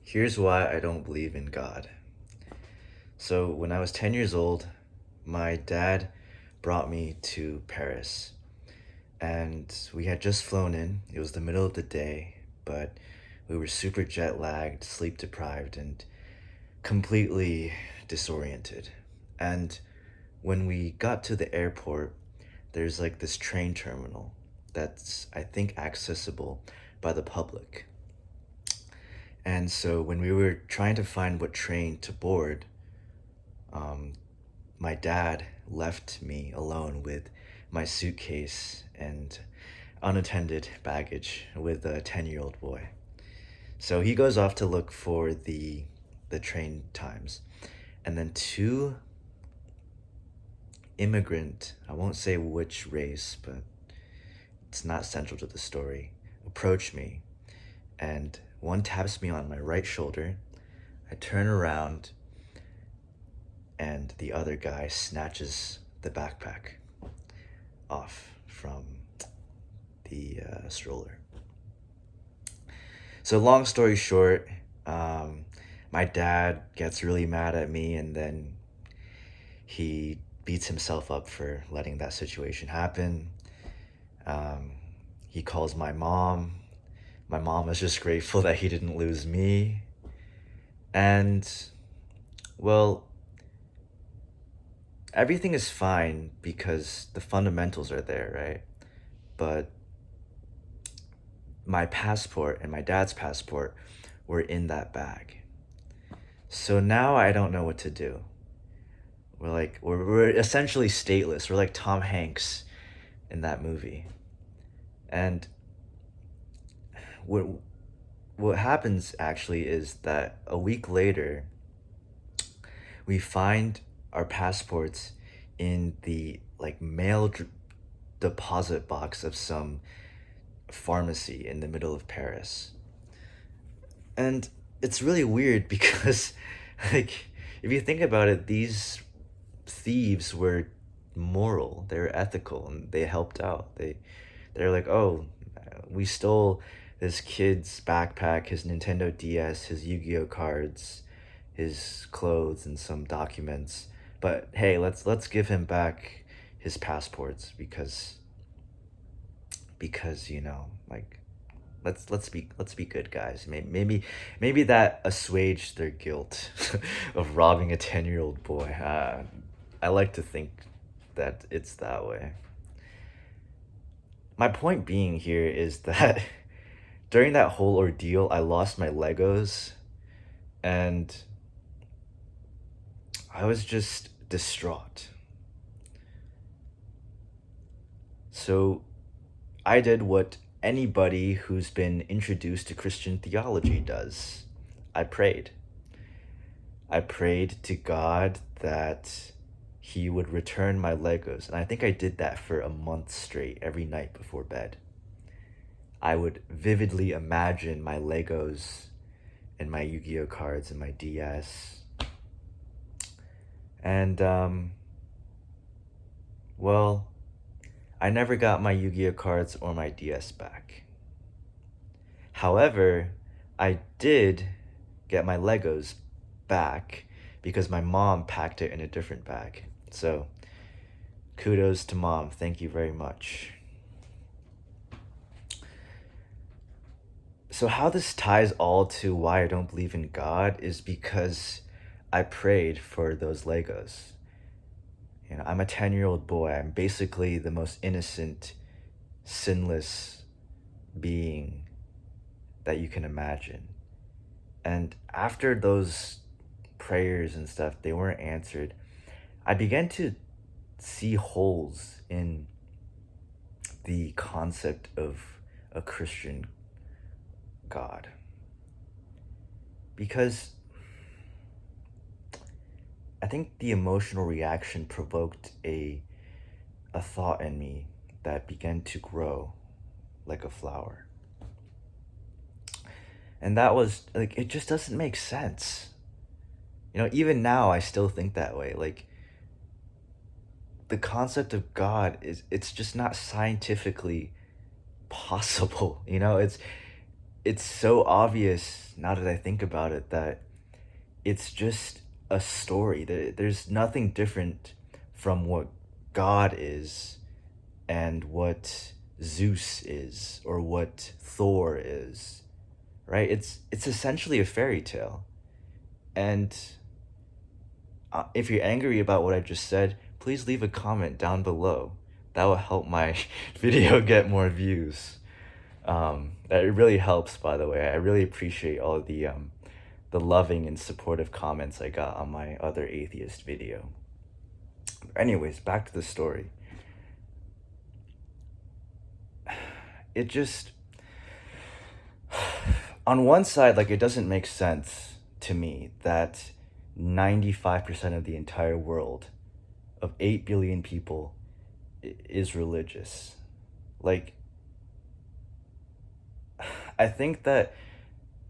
Here's why I don't believe in God. So, when I was 10 years old, my dad brought me to Paris. And we had just flown in. It was the middle of the day, but we were super jet lagged, sleep deprived, and completely disoriented. And when we got to the airport, there's like this train terminal that's, I think, accessible by the public. And so when we were trying to find what train to board, um, my dad left me alone with my suitcase and unattended baggage with a 10-year-old boy. So he goes off to look for the train times. And then two immigrant, I won't say which race, but it's not central to the story, approach me and one taps me on my right shoulder. I turn around and the other guy snatches the backpack off from the stroller. So, long story short, my dad gets really mad at me and then he beats himself up for letting that situation happen. Um, he calls my mom. My mom is just grateful that he didn't lose me. And, well, everything is fine because the fundamentals are there, right? But my passport and my dad's passport were in that bag. So now I don't know what to do. We're essentially stateless. We're like Tom Hanks in that movie. And what what happens actually is that a week later we find our passports in the like deposit box of some pharmacy in the middle of Paris. And it's really weird because like if you think about it, these thieves were moral, they were ethical, and they helped out. They're like, "Oh, we stole this kid's backpack, his Nintendo DS, his Yu-Gi-Oh cards, his clothes and some documents. But hey, let's give him back his passports because like let's be good guys. Maybe that assuaged their guilt of robbing a 10-year-old boy. I like to think that it's that way. My point being here is that during that whole ordeal, I lost my Legos and I was just distraught. So I did what anybody who's been introduced to Christian theology does. I prayed. I prayed to God that He would return my Legos. And I think I did that for a month straight, every night before bed. I would vividly imagine my Legos and my Yu Gi Oh cards and my DS. And, well, I never got my Yu Gi Oh cards or my DS back. However, I did get my Legos back because my mom packed it in a different bag. So, kudos to mom. Thank you very much. So, how this ties all to why I don't believe in God is because I prayed for those Legos. I'm a 10-year-old boy. I'm basically the most innocent, sinless being that you can imagine. And after those prayers and stuff, they weren't answered. I began to see holes in the concept of a Christian God. Because I think the emotional reaction provoked a thought in me that began to grow like a flower. And that was like, it just doesn't make sense. Even now, I still think that way. Like, the concept of God it's just not scientifically possible. It's it's so obvious now that I think about it that it's just a story. There's nothing different from what God is and what Zeus is or what Thor is, right? It's essentially a fairy tale. And if you're angry about what I just said, please leave a comment down below. That will help my video get more views. That really helps, by the way. I really appreciate all the loving and supportive comments I got on my other atheist video. Anyways, back to the story. It just, on one side, like, it doesn't make sense to me that 95% of the entire world of 8 billion people is religious. Like, I think that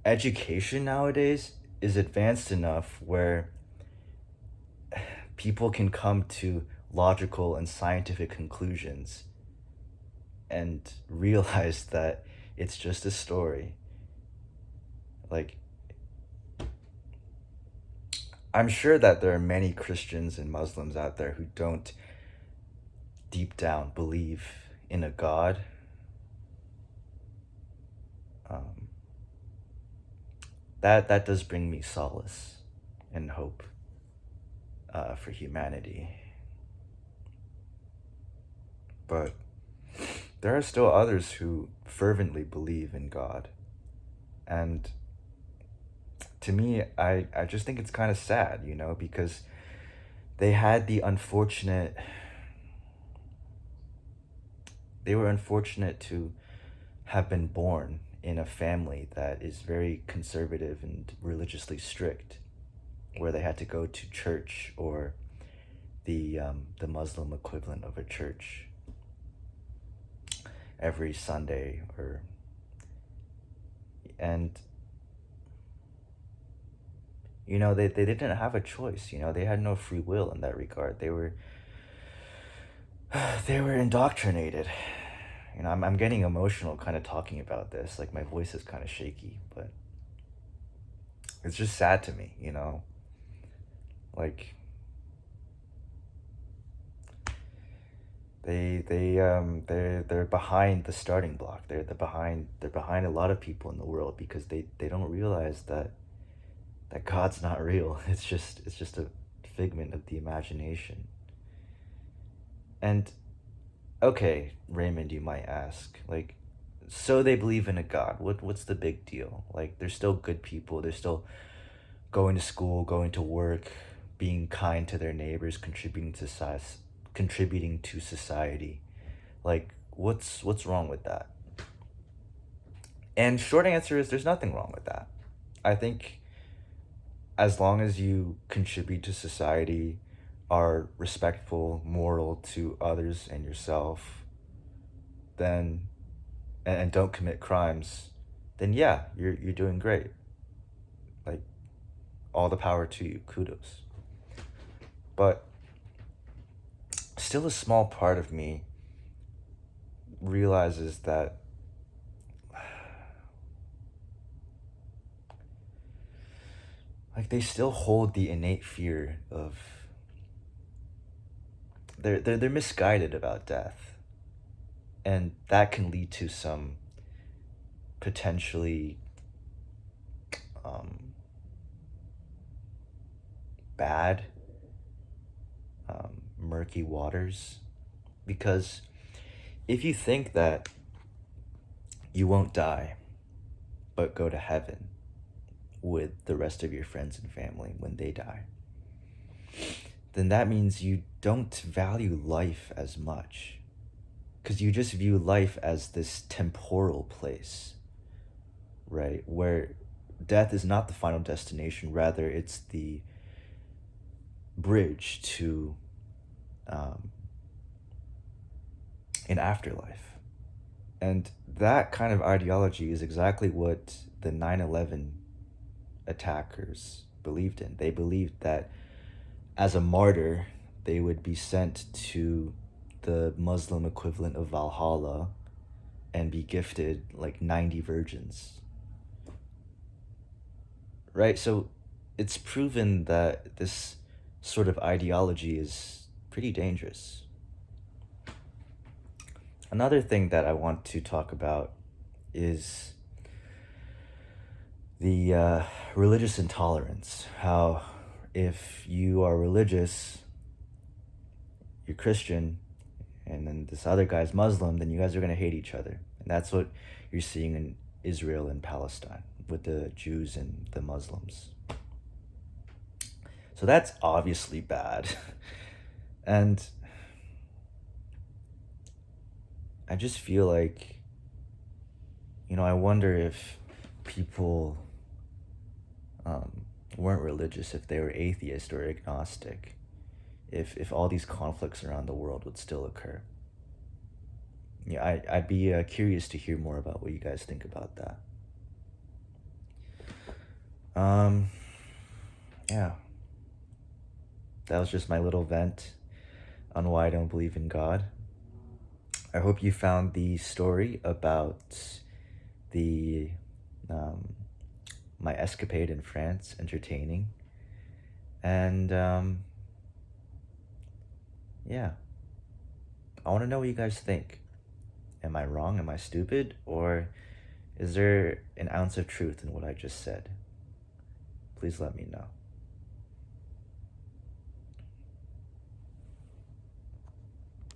education nowadays is advanced enough where people can come to logical and scientific conclusions and realize that it's just a story. Like, I'm sure that there are many Christians and Muslims out there who don't deep down believe in a God. That does bring me solace and hope for humanity. But there are still others who fervently believe in God. And to me, I just think it's kind of sad, because they had the unfortunate, they were unfortunate to have been born in a family that is very conservative and religiously strict, where they had to go to church or the Muslim equivalent of a church every Sunday, and they didn't have a choice. They had no free will in that regard. They were indoctrinated. I'm getting emotional kind of talking about this. Like, my voice is kind of shaky, but it's just sad to me, Like, they're behind the starting block. They're behind a lot of people in the world because they don't realize that God's not real. It's just a figment of the imagination. And okay, Raymond, you might ask, like, so they believe in a God. What's the big deal? Like, they're still good people. They're still going to school, going to work, being kind to their neighbors, contributing to society. Like, what's wrong with that? And short answer is there's nothing wrong with that. I think as long as you contribute to society, are respectful, moral to others and yourself, then and don't commit crimes, then yeah, you're doing great. Like, all the power to you, kudos. But still, a small part of me realizes that like, they still hold the innate fear of, they're misguided about death, and that can lead to some potentially bad, murky waters. Because if you think that you won't die but go to heaven with the rest of your friends and family when they die, then that means you don't value life as much, because you just view life as this temporal place, right? Where death is not the final destination, rather it's the bridge to an afterlife. And that kind of ideology is exactly what the 9/11 attackers believed in. They believed that as a martyr, they would be sent to the Muslim equivalent of Valhalla and be gifted like 90 virgins right? So it's proven that this sort of ideology is pretty dangerous. Another thing that I want to talk about is the religious intolerance. How if you are religious, you're Christian, and then this other guy's Muslim, then you guys are going to hate each other. And that's what you're seeing in Israel and Palestine with the Jews and the Muslims. So that's obviously bad. And I just feel like, I wonder if people weren't religious, if they were atheist or agnostic, if all these conflicts around the world would still occur. Yeah, I'd be curious to hear more about what you guys think about that. Yeah, that was just my little vent on why I don't believe in God. I hope you found the story about the my escapade in France entertaining. And yeah, I want to know what you guys think. Am I wrong? Am I stupid? Or is there an ounce of truth in what I just said? Please let me know.